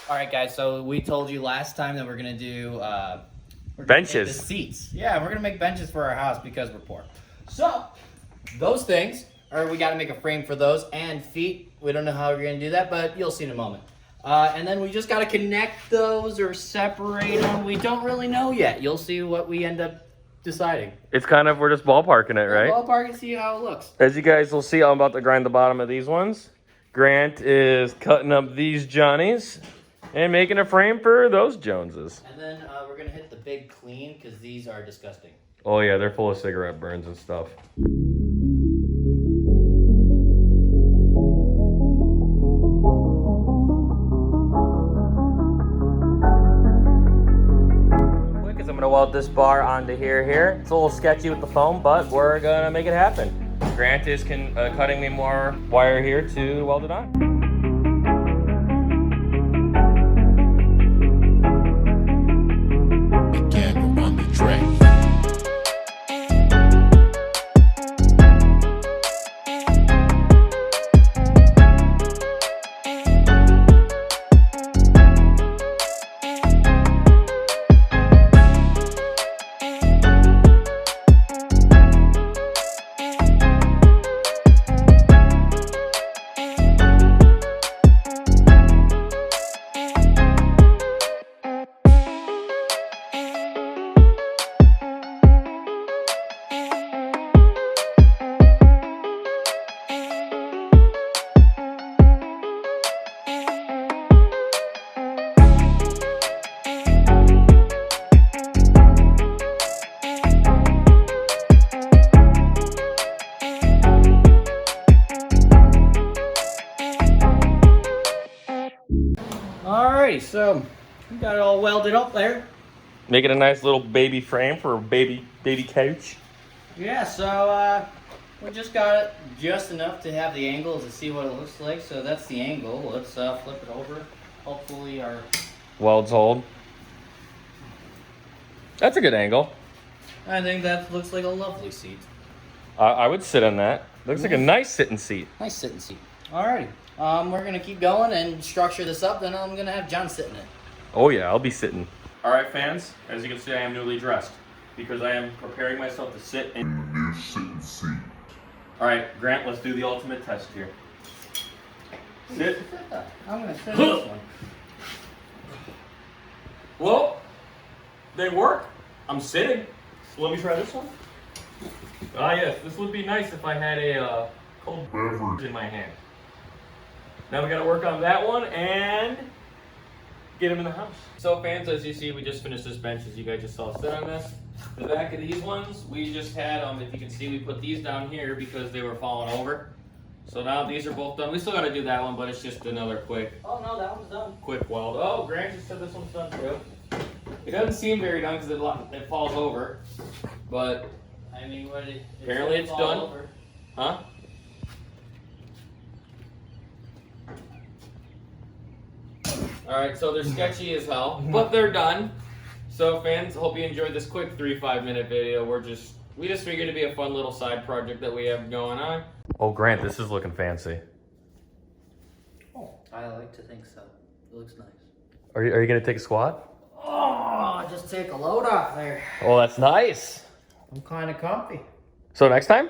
All right, guys. So we told you last time that we're gonna do we're gonna make Benches. the seats. Yeah, we're gonna make benches for our house because we're poor. So those things, or we got to make a frame for those and feet. We don't know how we're gonna do that, but you'll see in a moment. And then we just got to connect those or separate them. We don't really know yet. You'll see what we end up deciding. It's kind of, we're just ballparking it, right? Ballpark and see how it looks. As you guys will see, I'm about to grind the bottom of these ones. Grant is cutting up these Johnnies and making a frame for those Joneses. And then we're gonna hit the big clean because these are disgusting. Oh yeah, they're full of cigarette burns and stuff. Quick, as I'm gonna weld this bar onto here. It's a little sketchy with the foam, but we're gonna make it happen. Grant is cutting me more wire here to weld it on. Again on the track. Alrighty, so we got it all welded up there. Making a nice little baby frame for a baby couch. Yeah, so we just got it just enough to have the angle to see what it looks like. So that's the angle. Let's flip it over. Hopefully our... Welds hold. That's a good angle. I think that looks like a lovely seat. I would sit on that. Looks like a nice sitting seat. Nice sitting seat. Alrighty. We're gonna keep going and structure this up, then I'm gonna have John sit in it. Oh yeah, I'll be sitting. All right, fans. As you can see, I am newly dressed because I am preparing myself to sit in the new sitting seat. All right, Grant, let's do the ultimate test here. Sit. I'm gonna sit in this one. Well, they work. I'm sitting. So let me try this one. Ah yes, this would be nice if I had a cold beverage in my hand. Now we gotta work on that one and get him in the house. So fans, as you see, we just finished this bench, as you guys just saw sit on this. The back of these ones, we just had, if you can see, we put these down here because they were falling over. So now these are both done. We still gotta do that one, but it's just another quick Oh no, that one's done. weld. Oh, Grant just said this one's done too. It doesn't seem very done because it falls over, but I mean, apparently it's done. Over. Huh? Alright, so they're sketchy as hell, but they're done. So fans, hope you enjoyed this quick 3-5 minute video. We just figured it'd be a fun little side project that we have going on. Oh Grant, this is looking fancy. Oh, I like to think so. It looks nice. Are you gonna take a squat? Oh, just take a load off there. Oh, that's nice. I'm kind of comfy. So next time?